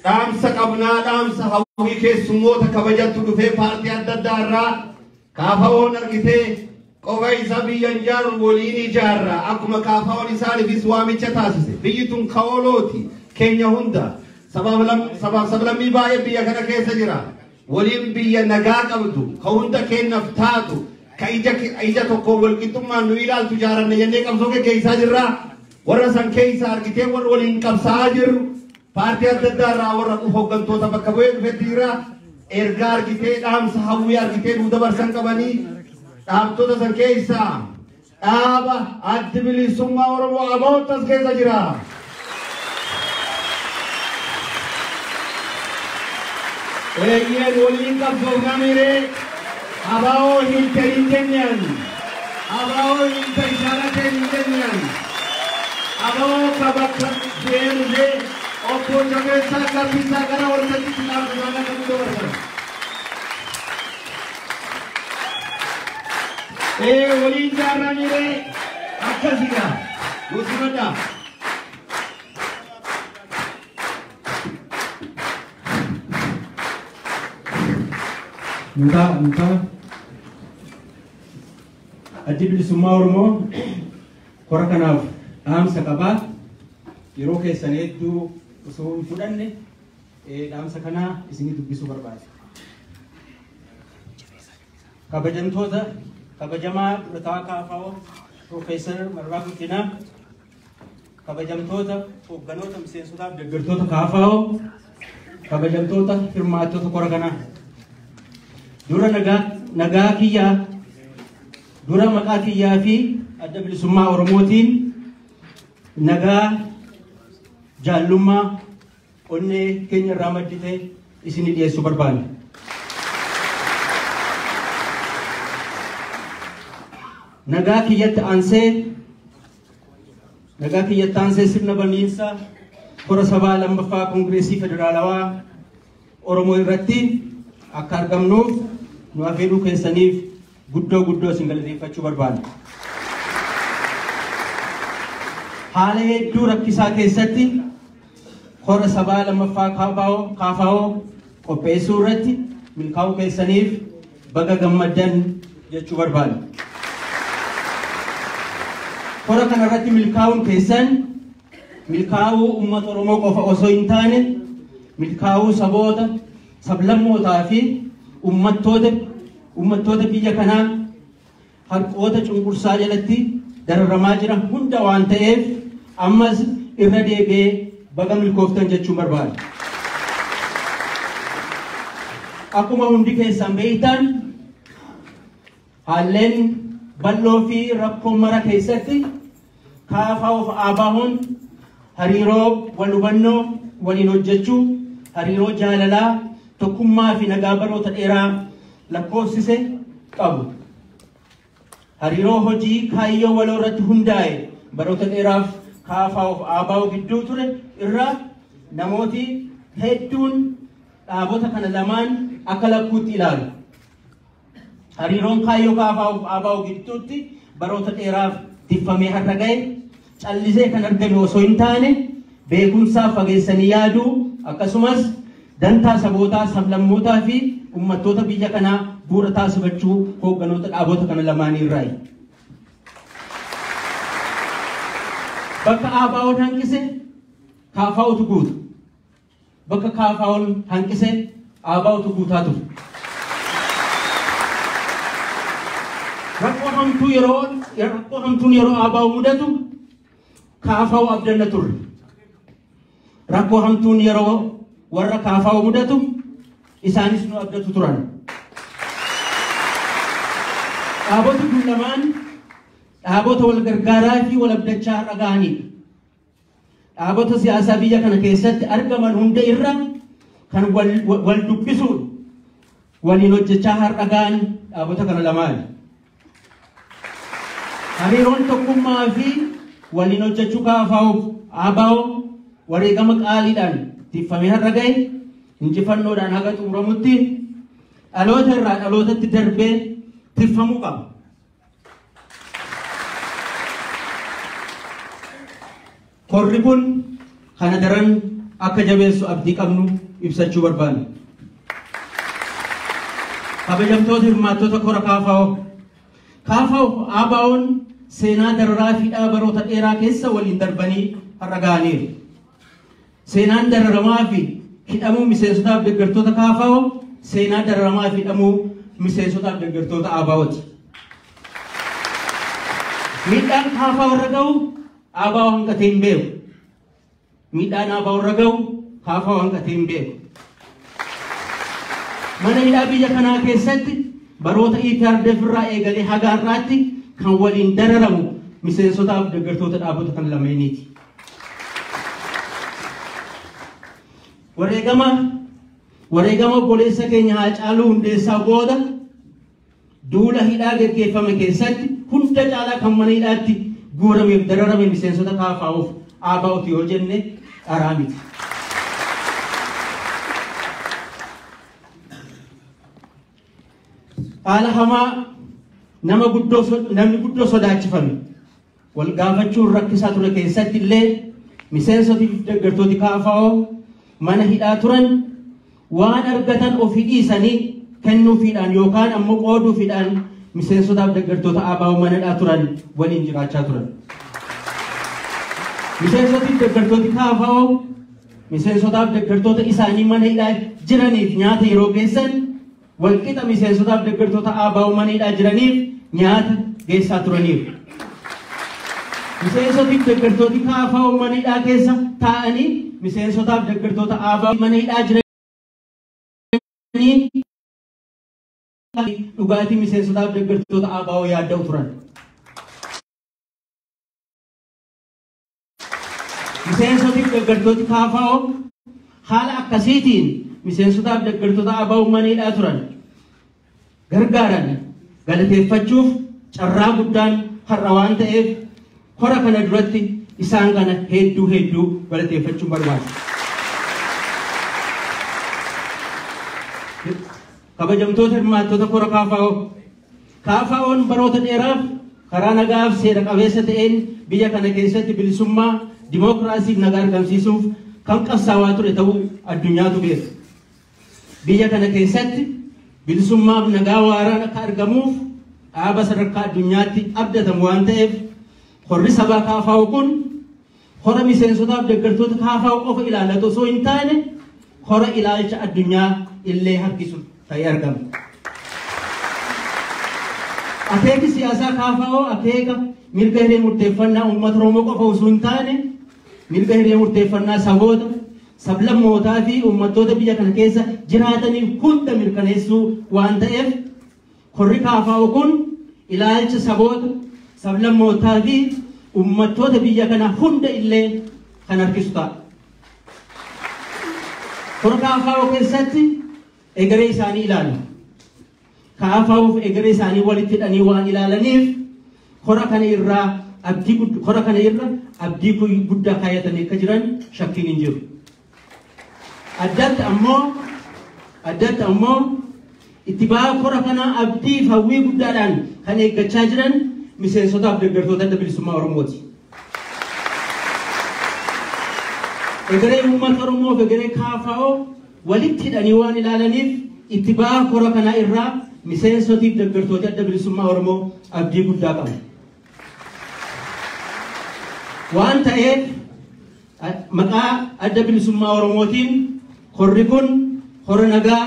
dhaamsa qabnaa dhaamsa hawwii keessummoota kabajattu dhufee paartii adda addaa irraa kaafaa'oon argitee qofa isa biyyan jaaru waliin ijaarra akkuma kaafaa'oon isaaniifis waamicha taasise biyyi tun kaolooti keenya hunda sablammii baay'ee biyya kana keessa jira waliin biyya nagaa qabdu ka hunda kennaaf taatu ka ija tokko walqixxummaan nu ilaaltu ijaaranne jennee qabsoo geggeessaa jirra warra san keessa argitee warra waliin qabsaa'aa jirru paartii adda addaa irraa warra hooggantoota bakka bu'ee dhufetti jira ergaa argitee dhaamsa hawwii argitee nu dabarsan qabanii dhaabtota san keessa dhaaba adda bilisummaa Oromoo abootas keessa jira. Eeyyeen waliin qabsoofnamire abaa'oo hin ta'in kennan abaa'oo hin ta'in shaalakee hin kennan abaa'oo kabakka deemee obbo Jabeessaa Gabbisaa gara waltajjiitti dhaabbatanii akka nu dabarsan. Waliin jaarramire akkasika gosimada. Muka addi bilisummaa Oromoo kora kanaaf dhaamsa qabaa yeroo keessan hedduu osoo hin fudhanne dhaamsa kanaa isinii dubbisuu barbaada. Kabajamtoota kabajamaa Durataa Kaafaa'oo Profeesar Marraa Guddinaa kabajamtoota hoogganoota miseensotaaf deeggartoota Kaafaa'oo kabajamtoota hirmaattota kora kanaa dura nagaa kiyyaa dura maqaa kiyyaa fi adda bilisummaa Oromootiin nagaa jaallummaa onnee keenya irraa maddite isinii dhiyeessuu barbaanna. Nagaa kiyyatti aansee sirna baniinsa kora sabaa lammaffaa Koongireesii Federaalawaa Oromoo irratti akka argamnuuf nu afeeruu keessaniif guddoo isin galateeffachuu barbaanna. Haala hedduu rakkisaa keessatti kora sabaa lammaffaa Kaafaa'oo qopheessuu irratti milkaa'uu keessaniif baga gammaddan jechuu barbaanna. Kora kana irratti milkaa'uun keessan milkaa'uu uummata Oromoo qofa osoo hin taane milkaa'uu saboota sablammootaa fi uummattoota biyya kanaa harqoota cunqursaa jalatti dararamaa jiran hunda waan ta'eef ammas irra deebi'ee baga milkooftan jechuun barbaada. Akkuma hundi keessan beektan haalleen bal'oo fi rakkoo mara keessatti Kaafaa'oo fi ABO'n hariiroo wal hubannoo waliin hojjechuu hariiroo jaalalaa tokkummaa fi nagaa baroota dheeraa lakkoofsise qabu. Hariiroo hojii kaayyoo waloo irratti hundaa'e baroota dheeraaf Kaafaa'oo fi ABO gidduu ture irraa namooti hedduun dhaabota kana lamaan akka lakkuutti ilaalu. Hariiroon kaayyoo Kaafaa'oo fi ABO gidduutti baroota dheeraaf tiffamee har'a ga'e callisee kan argame osoo hin taane beekumsaa fageessanii yaaduu akkasumas dantaa sabootaa sablammootaa fi uummattoota biyya kanaa bu'uura taasifachuu hoogganoota dhaabota kana lamaanii irraayi. Bakka ABO'n hanqise Kaafaa'ootu guutu. Bakka Kaafaa'oon hanqise ABO'tu guutaa ture. Rakkoo hamtuun yeroo ABO mudatu Kaafaa'oo abdanna turre. Rakkoo hamtuun yeroo warra Kaafaa'oo mudatu isaanis nu abdatu turan. Dhaabota kun lamaan dhaabota wal gargaaraa fi wal abdachaa har'a ga'anidha. Dhaabota siyaasaa biyya kana keessatti argaman hunda irra kan wal dubbisuun waliin hojjechaa har'a ga'an dhaabota kana lamaani. Hariiroon tokkummaa fi waliin hojjechuu Kaafaa'oo fi ABO wareegama qaaliidhaan tiffamee har'a ga'e injifannoodhaan haga xumuramutti dhaloota irraa dhalootatti darbee tiffamuu qaba. Korri kun kana daran akka jabeessu abdii qabnu ibsachuu barbaanna. Kabajamtoota hirmaattota kora KFO ABO'n seenaa dararaa fi baroota dheeraa keessa waliin darbanii har'a ga'aniiru. Seenaan dararamaa fi hidhamuu miseensotaaf deeggartoota KFO seenaa dararamaa fi hidhamuu miseensotaaf deeggartoota ABO'ti. Miidhaan KFO irra ga'u ABO hanqatee hin beeku. Miidhaan ABO irra ga'u KFO hanqatee hin beeku. Mana hidhaa biyya kanaa keessatti baroota EPRDF irraa eegalee haga har'aatti kan waliin dararamu miseensotaaf deeggartoota dhaabota kan lameeniiti. Wareegama obboleessa keenya Haacaaluu Hundeessaa booda duula hidhaa gaggeeffame keessatti hunda caalaa kan mana hidhaatti guurameef dararame miseensota KFO'f ABO'ti yoo jenne dharaa miti. Haala hamaa namni guddoo sodaachifame wal gaafachuun rakkisaa ture keessatti illee miseensotiif deeggartooti KFO mana hidhaa turan waan argatan ofii dhiisanii kennuufiidhaan yookaan ammoo qooduufiidhaan miseensotaaf deeggartoota ABO mana hidhaa turan waliin jiraachaa turan. Miseensotiif deeggartooti KFO miseensotaaf deeggartoota isaanii mana hidhaa jiraniif nyaata yeroo geessan walqixa miseensotaaf deeggartoota ABO mana hidhaa jiraniif nyaata geessaa turaniiru. Miseensotiif deeggartooti KFO mana hidhaa keessa taa'anii miseensotaaf deeggartoota ABO mana hidhaa jiranii dhugaatii miseensotaaf deeggartoota ABO yaadda'u turan. Miseensotiif deeggartooti KFO haala akkasiitiin miseensotaaf deeggartoota ABO mana hidhaa turan gargaaran galateeffachuuf carraa guddaan har'a waan ta'eef kora kana duratti isaan kana hedduu galateeffachuun barbaada. Kabajamtoota hirmaattota kora KFO'n baroota dheeraaf karaa nagaaf seera qabeessa ta'een biyya kana keessatti bilisummaa dimookiraasiif nagaa argamsiisuuf kan qabsaawaa ture ta'uu addunyaatu beeka. Biyya kana keessatti bilisummaaf nagaa waaraan akka argamuuf dhaaba sadarkaa addunyaatti abdatamu waan ta'eef horri sabaa KFO kun hora miseensotaaf deeggartoota KFO qofa ilaallatu osoo hin taane hora ilaalcha addunyaa illee harkisu ta'ee argama. Akeeki siyaasaa KFO akeeka mirga hiree murteeffannaa uummata Oromoo qofa osoo hin taane mirga hiree murteeffannaa saboota sablammootaa fi uummattoota biyya kana keessa jiraataniif hunda mirkaneessuu waan ta'eef horri KFO kun ilaalcha saboota sablammootaa fi uummattoota biyya kana hunda illee kan harkisu ta'a. Hora KFO keessatti egeree isaanii ilaalu. KFO'f egeree isaanii walitti hidhanii waan ilaalaniif hora kana irra abdii guddaa kaayatanii akka jiran shakkiin hin jiru. Addatti ammoo itti ba'aa hora kana abdii fi hawwii guddaadhaan kan eeggachaa jiran miseensotaaf deeggartoota adda bilisummaa Oromooti. Egeree uummata Oromoof egeree KFO walitti hidhanii waan ilaalaniif itti ba'aa hora kana irraa miseensotiif deeggartoota adda bilisummaa Oromoo abdii guddaa qabu. Waan ta'eef maqaa adda bilisummaa Oromootiin horri kun hora nagaa,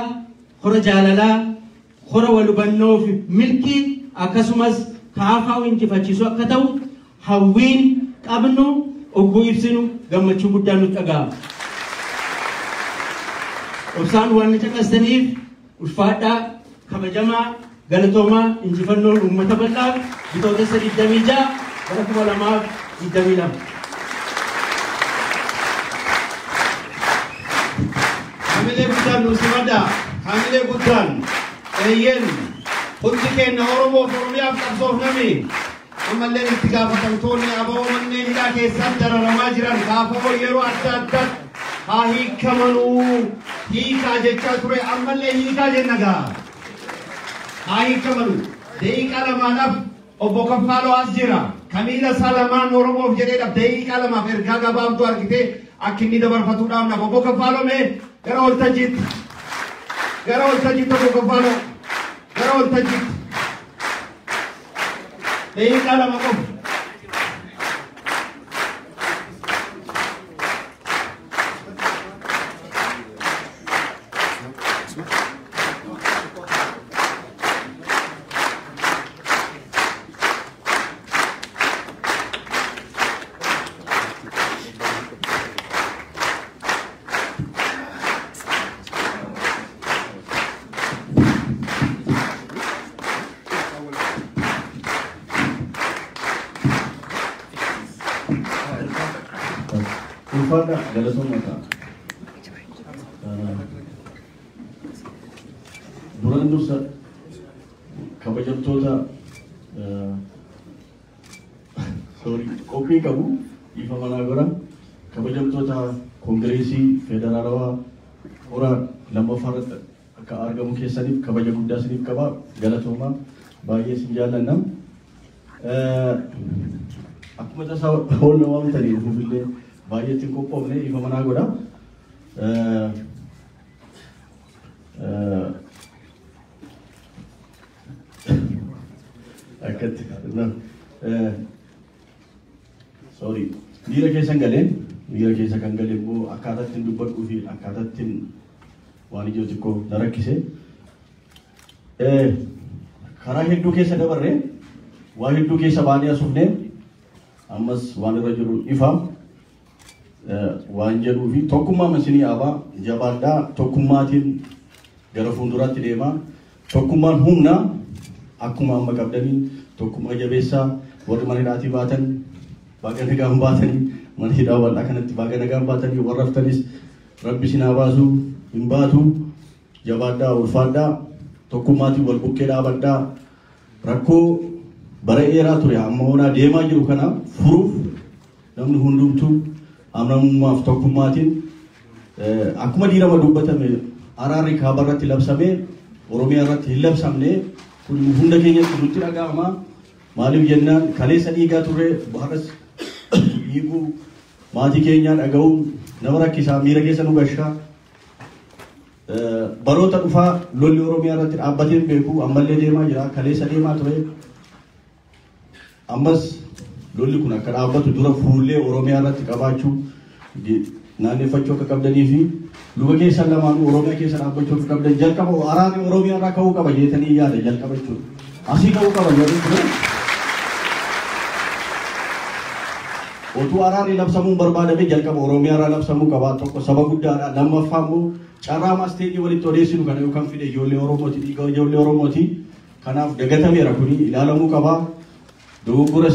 hora jaalalaa, hora wal hubannoo fi milkii akkasumas KFO injifachiisu akka ta'u hawwiin qabnu ogguu ibsinu gammachuu guddaan nutti dhaga'ama. Obsaan waan caqastaniif ulfaadhaa kabajamaa galatoomaa injifannoon uummata bal'aaf bitootessa 26 bara 2022. Hamilee guddaan nu simada, hamilee guddaan eeyyen hundi keenya Oromoof Oromiyaaf qabsoofnami. Ammallee itti gaafatamtoonni ABO manneen hidhaa keessatti dararamaa jiran KFO yeroo adda addaatti haa hiikamanuu hiikaa jechaa ture ammallee hiikaa jenna gaa. Haa hiikamanuu daqiiqaa lamaadhaaf obbo Kaffaaloo as jira. Kamiila Salamaan Oromoof jedheedhaaf daqiiqaa lamaaf ergaa gabaabduu argitee akkinni dabarfatuudhaaf na obbo Kaffaalomee gara waltajjiitti obbo Kaffaaloo gara waltajjiitti daqiiqaa lama qofa. Ufada galatoomaa duraan dursa kabajamtoota qophii qabu ifa manaa gora kabajamtoota koongireesii federaalawaa hora lammaffaarratti akka argamu keessaniif kabaja guddaa isiniif qaba galatoomaa baay'ee isin jaallanna akkuma tasaa hoolna waamtanii dhufuufillee baay'eetti qophoofne ifa manaa godha. Akkatti sorry miira keessan galeen miira keessa kan galee immoo akkaataatti dubbadhuu fi akkaataatti waan ijoo xiqqoo na rakkise. Karaa hedduu keessa dabarree waan hedduu keessa baanee asufnee ammas waan irra jiru ifa. Waan jedhuu fi tokkummaa masinii abaa jabaadhaa tokkummaatiin gara fuulduraatti deemaa tokkummaan humna akkuma amma qabdanii tokkummaa jabeessaa warri mana hidhaatii baatan baga nagaan baatanii mana hidhaa wal'aa kanatti baga nagaan baatanii warra haftanis rabbi sinaa baasuu hin baatu jabaadhaa ulfaadhaa tokkummaatiin wal bukkee dhaabadhaa rakkoo bara dheeraa ture amma hoonaa deemaa jiru kana furuuf namni hundumtuu amnamummaaf tokkummaatiin akkuma diirama dubbatame araarri kaabarratti labsamee oromiyaa irratti hin labsamne kun hunda keenyatti nutti dhaga'ama maaliif jennaan kaleessa dhiigaa turre har'as dhiiguu maatii keenyaa dhaga'uun nama rakkisaa miira keessa nu gashaa baroota dhufaa lolli oromiyaa irratti dhaabbateen beeku ammallee deemaa jira kaleessa deemaa ture ammas lolli kun akka dhaabbatu dura fuullee oromiyaa irratti qabaachuu naanneffachuu akka qabdanii fi luba keessan lamaanuu oromiyaa keessa dhaabbachuu akka qabdan jalqaba araarri oromiyaa irraa ka'uu qaba jeetanii yaada jalqaba jechuudha asii ka'uu qaba jedhanii ture otuu araarri labsamuun barbaadame jalqaba oromiyaa irraa labsamuu qaba tokko saba guddaadha lammaffaa immoo carraa maasteetii walitti odeessinu kana yookaan fide ijoollee oromooti dhiiga ijoollee oromooti kanaaf dagatameera kuni ilaalamuu qaba. Dogoggora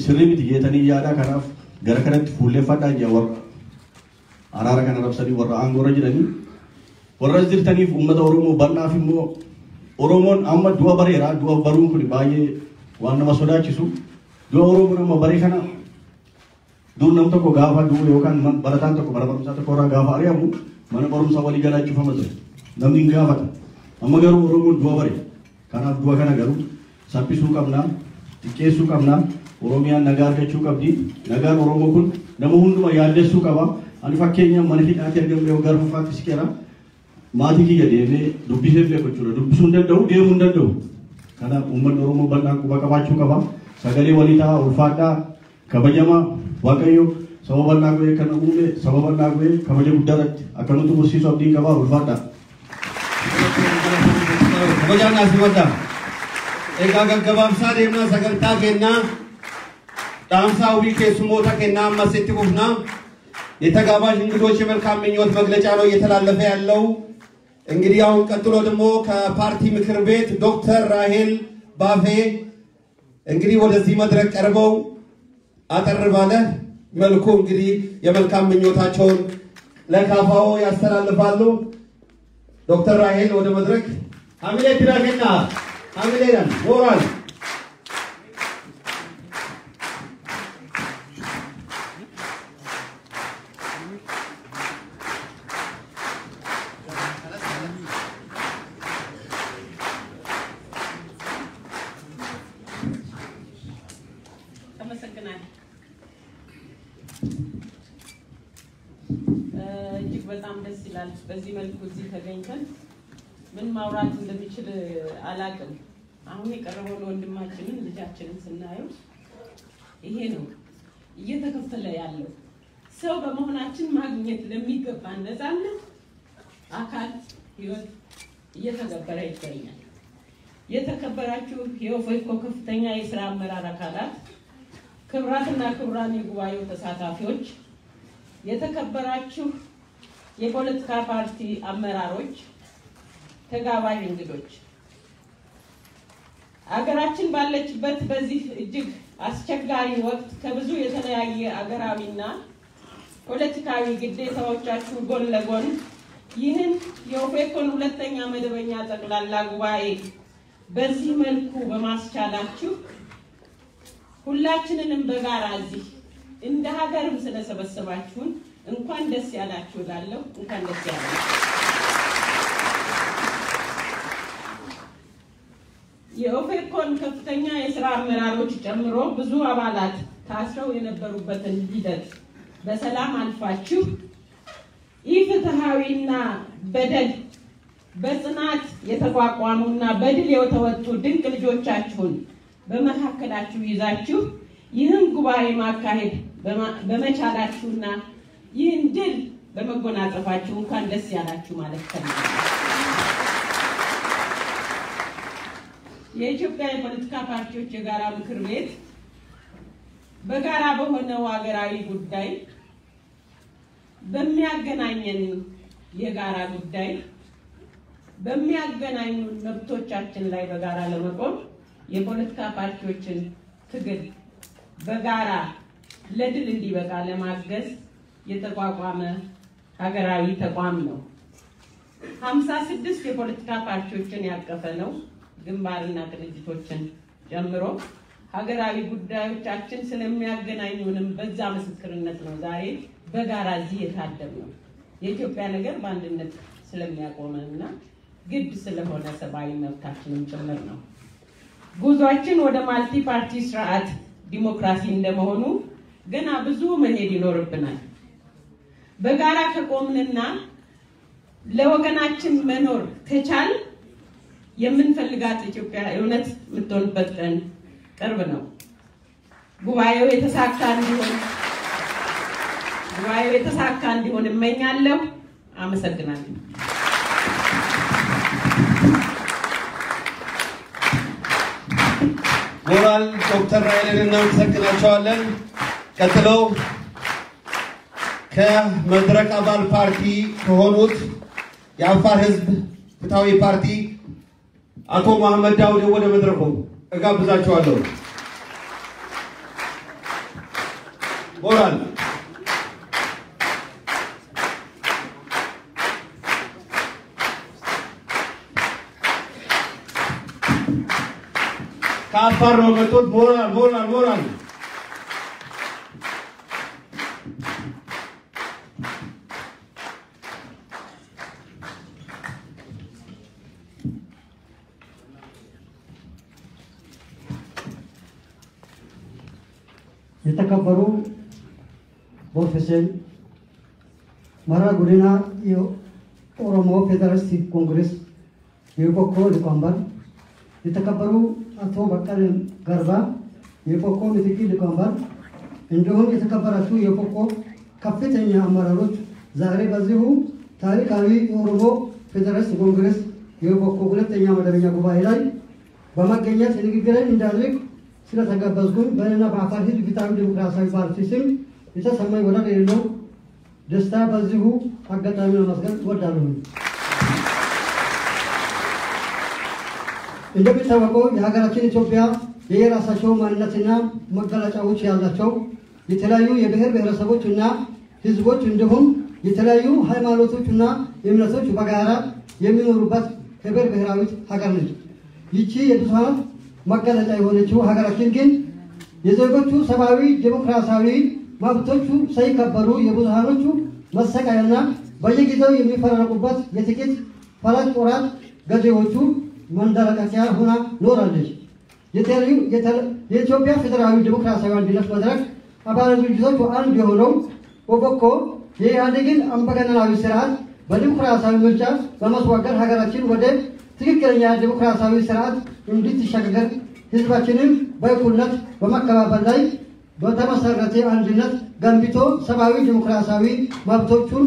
sirrii miti jeetanii yaada kanaaf gara kanatti fuulleeffadhaa jira warra araara kana rabsanii warra aangoorra jiranii warra jirtaniif uummata oromoo bal'aaf immoo oromoon amma du'a bareera du'a baruun kun baay'ee waan nama sodaachisu du'a oromoon amma baree kana dur nam tokko gaafa du'u yookaan barataan tokko mana barumsaa tokko irraa gaafa ari'amu mana barumsaa walii galaachifama ture namni hin gaafata amma garuu oromoon du'a bare kanaaf du'a kana garuu saphisuu qabnaa xiqqeessuu qabnaa oromiyaan nagaa argachuu qabdi nagaan oromoo kun nama hunduma yaaddessuu qaba ani fakkeenya mana hidhaatti argamne yoo gara fufaatti siqeera maatii kiyya deemee dubbisee beeku jechuudha dubbisuu hin danda'u deemuu hin danda'u kanaaf uummanni oromoo bal'aan quba qabaachuu qaba sagalee walii ta'aa ulfaadhaa kabajamaa waaqayyo saba bal'aa go'ee kan uume saba bal'aa go'ee kabaja guddaarratti akka nuti barsiisu abdii qabaa ulfaadhaa. Kabajaan asii waddaa. Egaa gaggabaabsaa deemnaa sagantaa kennaa dhaamsaa hawwii keessummoota kennaa ammas itti fufnaa የተጋባዥ እንግዶች የመልካም ምኞት መግለጫ ነው እየተላለፈ ያለው። እንግዲህ አሁን ቀጥሎ ደግሞ ከፓርቲ ምክር ቤት ዶክተር ራሄል ባፌ እንግዲህ ወደዚህ መድረክ ቀርበው አጠር ባለ መልኩ እንግዲህ የመልካም ምኞታቸውን ለካፋው ያስተላልፋሉ። ዶክተር ራሄል ወደ መድረክ አሚሌ ትራገና አሚሌን ሞራል በዚህ መልኩ እዚህ ተገኝተን ምን ማውራት እንደሚችል አላቅም። አሁን የቀረበው ወንድማችንን ልጃችንን ስናየው ይሄ ነው እየተከፈለ ያለው ሰው በመሆናችን ማግኘት ለሚገባን ነፃነት አካል ህይወት እየተገበረ ይገኛል። የተከበራችሁ የኦፌኮ ከፍተኛ የሥራ አመራር አካላት፣ ክብራትና ክብራን የጉባኤው ተሳታፊዎች፣ የተከበራችሁ የፖለቲካ ፓርቲ አመራሮች፣ ተጋባዥ እንግዶች፣ አገራችን ባለችበት በዚህ እጅግ አስቸጋሪ ወቅት ከብዙ የተለያየ አገራዊና ፖለቲካዊ ግዴታዎቻችሁ ጎን ለጎን ይህን የኦፌኮን ሁለተኛ መደበኛ ጠቅላላ ጉባኤ በዚህ መልኩ በማስቻላችሁ ሁላችንንም በጋራ እዚህ እንደ ሀገርም ስለሰበሰባችሁን እንኳን ደስ ያላችሁ እላለሁ። እንኳን ደስ ያላችሁ። የኦፌኮን ከፍተኛ የሥራ አመራሮች ጨምሮ ብዙ አባላት ታስረው የነበሩበትን ሂደት በሰላም አልፋችሁ ኢፍትሃዊና በደል በጽናት የተቋቋሙና በድል የተወጡ ድንቅ ልጆቻችሁን በመካከላችሁ ይዛችሁ ይህን ጉባኤ ማካሄድ በመቻላችሁና ይህን ድል በመጎናጸፋችሁ እንኳን ደስ ያላችሁ ማለት ፈልጋለሁ። የኢትዮጵያ የፖለቲካ ፓርቲዎች የጋራ ምክር ቤት በጋራ በሆነው ሀገራዊ ጉዳይ በሚያገናኘን የጋራ ጉዳይ በሚያገናኙ መብቶቻችን ላይ በጋራ ለመቆም የፖለቲካ ፓርቲዎችን ትግል በጋራ ለድል እንዲበቃ ለማገዝ የተቋቋመ ሀገራዊ ተቋም ነው። 56 የፖለቲካ ፓርቲዎችን ያቀፈ ነው። ግንባርና ቅንጅቶችን ጨምሮ ሀገራዊ ጉዳዮቻችን ስለሚያገናኙንም በዛ ምስክርነት ነው ዛሬ በጋራ እዚህ የታደምነው። የኢትዮጵያ ነገር በአንድነት ስለሚያቆመንና ግድ ስለሆነ ሰብአዊ መብታችንን ጭምር ነው። ጉዟችን ወደ ማልቲ ፓርቲ ስርዓት ዲሞክራሲ እንደመሆኑ ገና ብዙ መሄድ ይኖርብናል። በጋራ ከቆምንና ለወገናችን መኖር ከቻል የምንፈልጋት ኢትዮጵያ እውነት የምትሆንበት ቀን ቅርብ ነው። ጉባኤው የተሳካ እንዲሆን እመኛለሁ። አመሰግናለሁ። ሞራል ዶክተር ራይልን እናመሰግናቸዋለን። ቀጥለው ከመድረክ አባል ፓርቲ ከሆኑት የአፋር ህዝብ ፍትሃዊ ፓርቲ አቶ መሐመድ ዳውድ ወደ መድረኩ እጋብዛቸዋለሁ። ሞራል ከአፋር ነው መጥቶት። ሞራል የተከበሩ ፕሮፌሰር መራ ጉዲና የኦሮሞ ፌዴራሊስት ኮንግሬስ የኦፌኮ ሊቀመንበር፣ የተከበሩ አቶ በቀለ ገርባ የኦፌኮ ምክትል ሊቀመንበር፣ እንዲሁም የተከበራችሁ የኦፌኮ ከፍተኛ አመራሮች ዛሬ በዚሁ ታሪካዊ የኦሮሞ ፌዴራሊስት ኮንግሬስ የኦፌኮ ሁለተኛ መደበኛ ጉባኤ ላይ በመገኘት ንግግርን እንዳድርግ ስለተጋበዝኩኝ በእኔና በአፋር ህዝብ ፍትሃዊ ዲሞክራሲያዊ ፓርቲ ስም የተሰማኝ ወደር የሌለው ደስታ በዚሁ አጋጣሚ ለማመስገን እወዳለሁ። እንደሚታወቀው የሀገራችን ኢትዮጵያ የየራሳቸው ማንነትና መገለጫዎች ያላቸው የተለያዩ የብሔር ብሔረሰቦችና ህዝቦች እንዲሁም የተለያዩ ሃይማኖቶችና እምነቶች በጋራ የሚኖሩበት ህብረ ብሔራዊት ሀገር ነች። ይቺ የብዙሃን መገለጫ የሆነችው ሀገራችን ግን የዜጎቹ ሰብአዊ ዲሞክራሲያዊ መብቶቹ ሳይከበሩ የብዙሃኖቹ መሰቃየና በየጊዜው የሚፈራረቁበት የጥቂት ፈላጭ ቆራጭ ገዢዎቹ መንደረቀቂያ ሆና ኖራለች። የኢትዮጵያ ፌዴራላዊ ዲሞክራሲያዊ አንድነት መድረክ አባል ድርጅቶች አንዱ የሆነው ኦፌኮ የኢህአዴግን አምባገነናዊ ስርዓት በዲሞክራሲያዊ ምርጫ በማስዋገድ ሀገራችን ወደ ትክክለኛ ዲሞክራሲያዊ ስርዓት እንድትሸጋገር ህዝባችንም በእኩልነት በመከባበር ላይ በተመሰረተ አንድነት ገንብቶ ሰብአዊ ዲሞክራሲያዊ መብቶቹን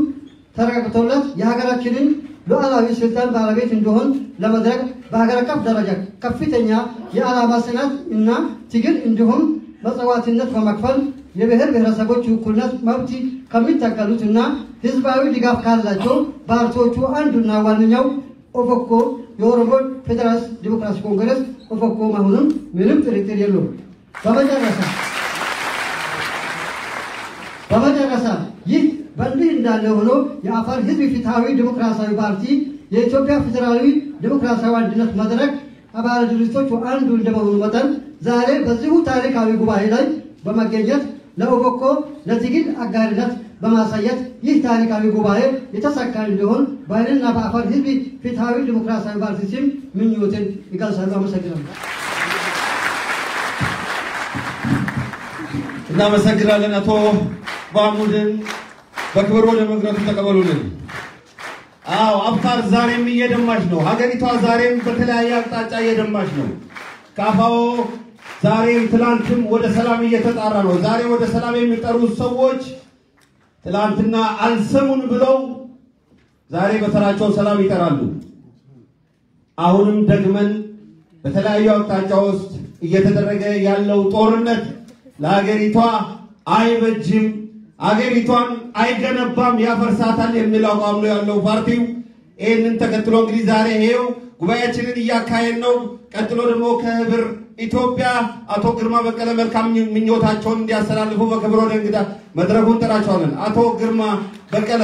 ተረጋግጦለት የሀገራችንን ሉዓላዊ ስልጣን ባለቤት እንዲሆን ለመድረግ በሀገር አቀፍ ደረጃ ከፍተኛ የዓላማ ጽናት እና ትግል እንዲሁም መስዋዕትነት በመክፈል የብሔር ብሔረሰቦች እኩልነት መብት ከሚታገሉትና ህዝባዊ ድጋፍ ካላቸው ፓርቲዎቹ አንዱና ዋነኛው ኦፌኮ የኦሮሞ ፌዴራሊስት ዲሞክራሲ ኮንግረስ ኦፌኮ መሆኑን ምንም ጥርጥር የለውም። በመጨረሻ ይህ በእንዲህ እንዳለ ሆኖ የአፋር ህዝብ ፍትሃዊ ዲሞክራሲያዊ ፓርቲ የኢትዮጵያ ፌዴራላዊ ዲሞክራሲያዊ አንድነት መድረክ አባል ድርጅቶች አንዱ እንደመሆኑ መጠን ዛሬ በዚሁ ታሪካዊ ጉባኤ ላይ በመገኘት ለኦፌኮ ለትግል አጋርነት በማሳየት ይህ ታሪካዊ ጉባኤ የተሳካ እንዲሆን በእኔና በአፋር ህዝብ ፍትሃዊ ዲሞክራሲያዊ ፓርቲ ስም ምኞቴን ይገልጻለሁ። አመሰግናለሁ። እናመሰግናለን። አቶ ባሙድን በክብር ወደ መድረኩ ተቀበሉልን። አዎ አፋር ዛሬም እየደማች ነው። ሀገሪቷ ዛሬም በተለያየ አቅጣጫ እየደማች ነው። ካፋው ዛሬ ትላንትም ወደ ሰላም እየተጣራ ነው። ዛሬ ወደ ሰላም የሚጠሩ ሰዎች ትላንትና አልሰሙን ብለው ዛሬ በተራቸው ሰላም ይጠራሉ። አሁንም ደግመን በተለያዩ አቅጣጫ ውስጥ እየተደረገ ያለው ጦርነት ለሀገሪቷ አይበጅም፣ ሀገሪቷን አይገነባም፣ ያፈርሳታል የሚል አቋም ነው ያለው ፓርቲው። ይህንን ተከትሎ እንግዲህ ዛሬ ይሄው ጉባኤያችንን እያካሄድ ነው። ቀጥሎ ደግሞ ከህብር ኢትዮጵያ አቶ ግርማ በቀለ መልካም ምኞታቸውን እንዲያስተላልፉ በክብር ወደ እንግዳ መድረኩን እንጠራቸዋለን። አቶ ግርማ በቀለ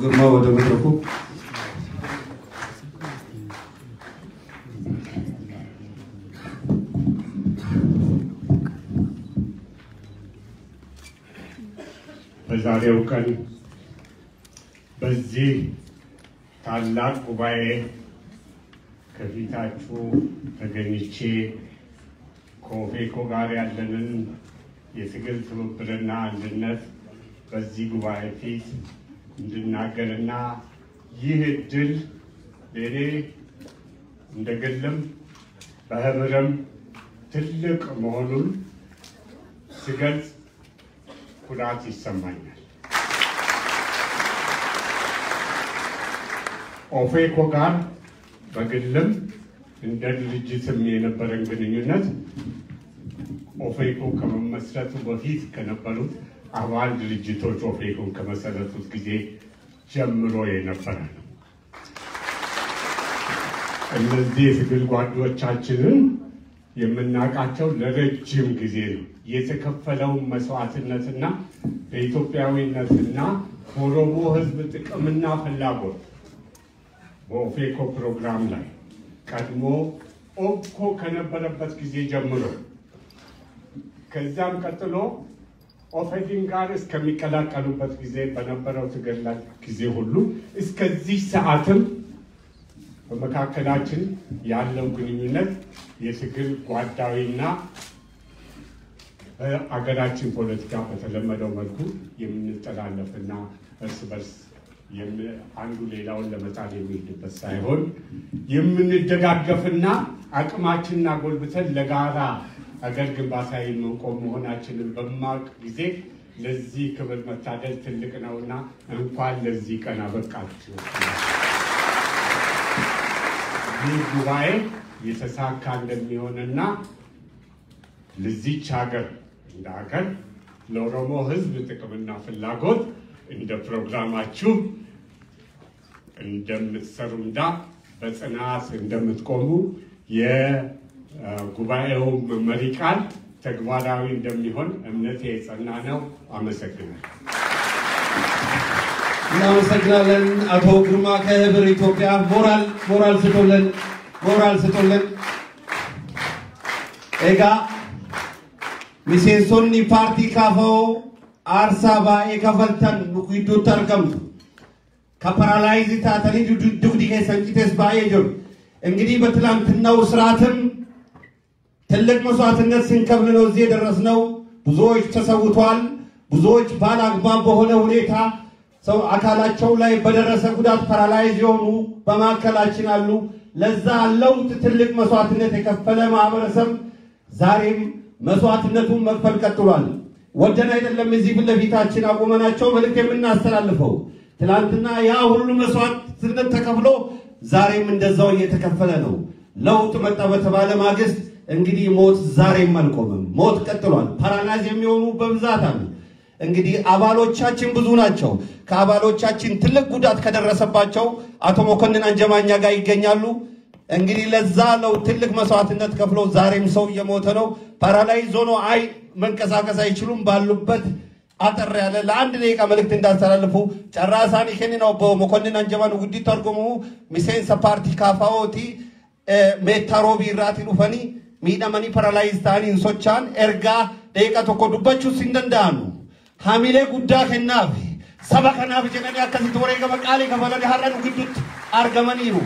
ግርማ ወደ መድረኩ። በዛሬው ቀን በዚህ ታላቅ ጉባኤ ከፊታችሁ ተገኝቼ ከኦፌኮ ጋር ያለንን የትግል ትብብርና አንድነት በዚህ ጉባኤ ፊት እንድናገርና ይህ እድል ለኔ እንደግልም በህብረም ትልቅ መሆኑን ስገልጽ ኩራት ይሰማኛል። ኦፌኮ ጋር በግልም እንደ ድርጅትም የነበረን ግንኙነት ኦፌኮ ከመመስረቱ በፊት ከነበሩት አባል ድርጅቶች ኦፌኮን ከመሰረቱት ጊዜ ጀምሮ የነበረ ነው። እነዚህ የትግል ጓዶቻችንን የምናውቃቸው ለረጅም ጊዜ ነው። የተከፈለውን መስዋዕትነትና በኢትዮጵያዊነትና በኦሮሞ ህዝብ ጥቅምና ፍላጎት በኦፌኮ ፕሮግራም ላይ ቀድሞ ኦብኮ ከነበረበት ጊዜ ጀምሮ ከዛም ቀጥሎ ኦፌዲን ጋር እስከሚቀላቀሉበት ጊዜ በነበረው ትግል ጊዜ ሁሉ እስከዚህ ሰዓትም በመካከላችን ያለው ግንኙነት የትግል ጓዳዊና አገራችን ፖለቲካ በተለመደው መልኩ የምንጠላለፍና እርስ በርስ አንዱ ሌላውን ለመጣል የሚሄድበት ሳይሆን የምንደጋገፍና አቅማችንና ጎልብተን ለጋራ አገር ግንባታ የምንቆም መሆናችንን በማቅ ጊዜ ለዚህ ክብር መታደል ትልቅ ነውና እንኳን ለዚህ ቀን አበቃችሁ። ይህ ጉባኤ የተሳካ እንደሚሆንና ለዚች ሀገር እንደ ሀገር ለኦሮሞ ህዝብ ጥቅምና ፍላጎት እንደ ፕሮግራማችሁ እንደምትሰሩና በጽናት እንደምትቆሙ የጉባኤው መሪ ቃል ተግባራዊ እንደሚሆን እምነቴ የጸና ነው። አመሰግናለሁ። እናመሰግናለን አቶ ግርማ ከህብር ኢትዮጵያ። ሞራል ስጡልን። ኤጋ miseensonni paartii kaafoo aarsaa baay'ee kafaltan gidduutti argamtu ka paralaayizii taatanii dugdi keessan cites baay'ee jiru እንግዲህ በትላንትናው ስርዓትም ትልቅ መስዋዕትነት ስንከፍል ነው እዚህ የደረስነው ብዙዎች ተሰውቷል ብዙዎች ባላግባብ በሆነ ሁኔታ ሰው አካላቸው ላይ በደረሰ ጉዳት ፓራላይዝ የሆኑ በማከላችን አሉ ለዛ ለውጥ ትልቅ መስዋዕትነት የከፈለ ማህበረሰብ ዛሬም መስዋዕትነቱን መክፈል ቀጥሏል ወደን አይደለም እዚህ ለፊታችን አቆመናቸው መልእክት የምናስተላልፈው ትላንትና ያ ሁሉ መስዋዕትነት ተከፍሎ ዛሬም እንደዛው እየተከፈለ ነው ለውጥ መጣ በተባለ ማግስት እንግዲህ ሞት ዛሬም አልቆመም ሞት ቀጥሏል ፓራላይዝ የሚሆኑ በብዛት አሉ እንግዲህ አባሎቻችን ብዙ ናቸው ከአባሎቻችን ትልቅ ጉዳት ከደረሰባቸው አቶ መኮንን አንጀማኛ ጋር ይገኛሉ እንግዲህ ለዛ ነው ትልቅ መስዋዕትነት ከፍሎ ዛሬም ሰው እየሞተ ነው ፓራላይዝ ሆኖ አይ መንቀሳቀስ አይችሉም ባሉበት አጠር ያለ ለአንድ ደቂቃ መልእክት እንዳስተላልፉ ጨራሳን ይሄንነው በመኮንን አንጀማን ጉዲ ተርጉሙ ሚሴንስ ፓርቲ ካፋኦቲ ሜታሮቢ ራቲ ሩፈኒ ሚዳማኒ ፓራላይዝ ታኒን ሶቻን ኤርጋ ደቂቃ ተኮ ዱባቹ ሲንደንዳኑ ሐሚሌ ጉዳ ከናፍ ሰበከናፍ ጀነኒ አከሲት ወሬ ገመቃሊ ከፈለደ ሐረኑ ግዱት አርገመኒሩ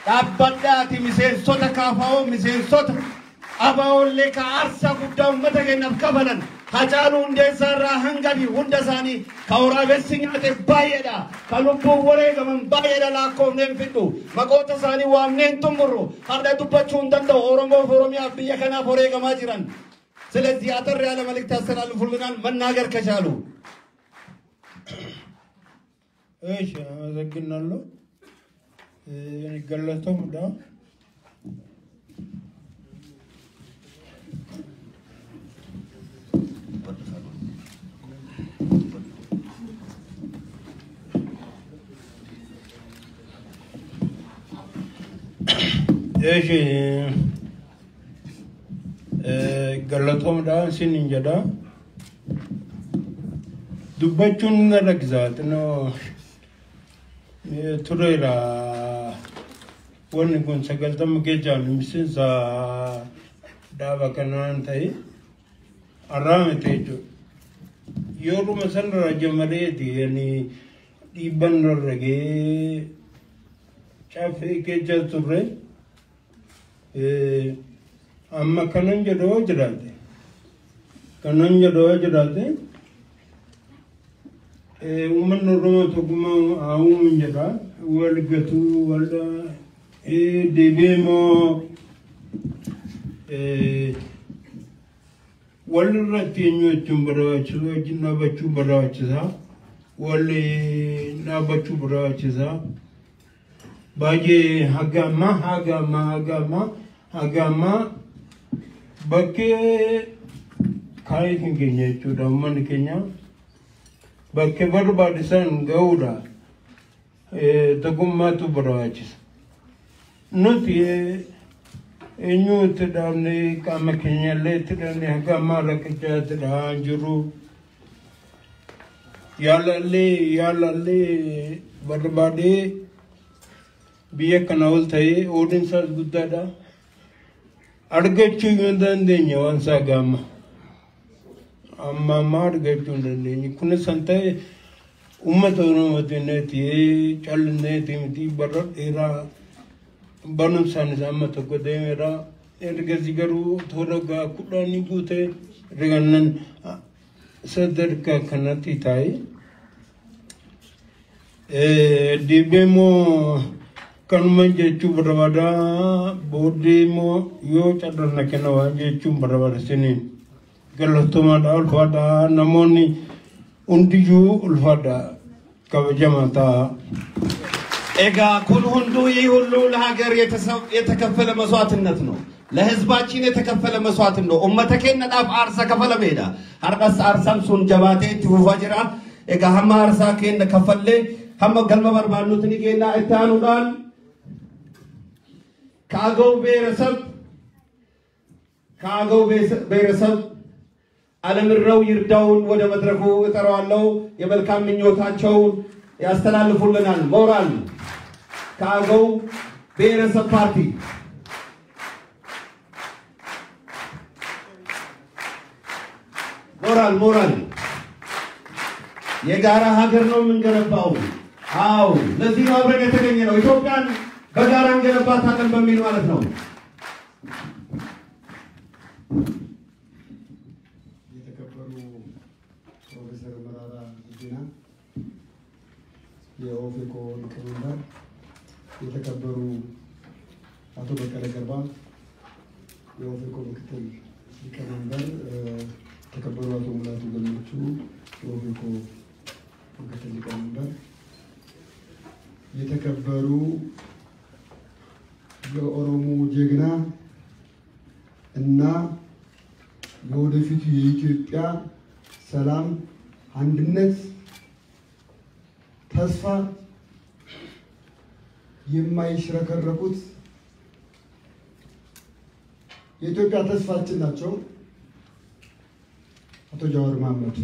ዳባዳቲ ሚሴንሶ ተካፋኦ ሚሴንሶ አባውሌ ከአርሳ ጉዳው መተገነፍ ከፈለን ሀጫሉ እንደሰራ ህንጋቢ ሁንደሳኒ ከወራ በስኛቴ ባየዳ ከሉቡ ወሬ ገመን ባየዳ ላኮ ነንፍዱ መቆተሳኒ ዋምኔን ቱምሩ ሀዳ ዱባቹ እንደንደ ኦሮሞ ኦሮሚያ በየከና ወሬ ገማ ጅራን ስለዚህ አጠር ያለ መልእክት አስተላልፉልናል መናገር ከቻሉ እሺ አመሰግናለሁ ገለተው ሙዳ እሺ ገለቶም ዳን ሲንጀዳ ዱበቹን ረግዛት ነው ቱሬራ ወንጉን ሰገልተም ገጃል ሚስንሳ ዳባ ከናን ታይ አራመቴጆ yoru masanra jamareti yani iban rage chafe ke jature amma kananja do jirate umman romo to kuma aum jira walgatu wala debemo walra tinyo chumbara chuwa jinna bachu bara chisa wale na bachu bara chisa baje hagama bakke kai kingenye chuda man kenya bakke barbadisan gauda tagumma tu bara chisa nuti enyu tedane kamakenya le tedane hagama rakja teda juru yalalle barbade biya kanawal thai odin sas guddada adgechu yundandenya wansa gama amma margechu ndenya kun sante ummatono madinati chalne timti barat era banum san zamma to godemera ergazigaru thoraga kudani gute regannan sadarka kanati tai dibemo kanmanje chubrawada bodimo yo chadana kenawa je chubrawada sini galotoma dal fada namoni undiju ulfada kawjamata ega kun hundu yihullu ለሀገር የተከፈለ መስዋዕትነት ነው ለህዝባችን የተከፈለ መስዋዕትነት ነው ኡመተከነ ዳፍ አርሳ ከፈለ ሜዳ አርቀስ አርሳም ሱን ጀባቴ ትውፋጅራ ega hamma arsa kenne kafalle hamma galma barbaannutin geena ittaanuudhaan kaagoo ብሔረሰብ አለምረው ይርዳውን ወደ መድረኩ እጠራዋለሁ የመልካም ምኞታቸውን ያስተላልፉልናል ሞራል ካገው ብሔረሰብ ፓርቲ ሞራል የጋራ ሀገር ነው የምንገነባው። አዎ ለዚህ ነው አብረን የተገኘ ነው። ኢትዮጵያን በጋራ እንገነባታለን በሚል ማለት ነው። የተከበሩ ፕሮፌሰር መራራ ጉዲና የኦፌኮ ሊቀመንበር፣ የተከበሩ አቶ በቀለ ገርባ የኦፌኮ ምክትል ሊቀመንበር፣ የተከበሩ አቶ ሙላቱ ገመቹ የኦፌኮ ምክትል ሊቀመንበር፣ የተከበሩ የኦሮሞ ጀግና እና የወደፊቱ የኢትዮጵያ ሰላም፣ አንድነት፣ ተስፋ የማይሽረከረኩት የኢትዮጵያ ተስፋችን ናቸው አቶ ጃዋር መሐመድ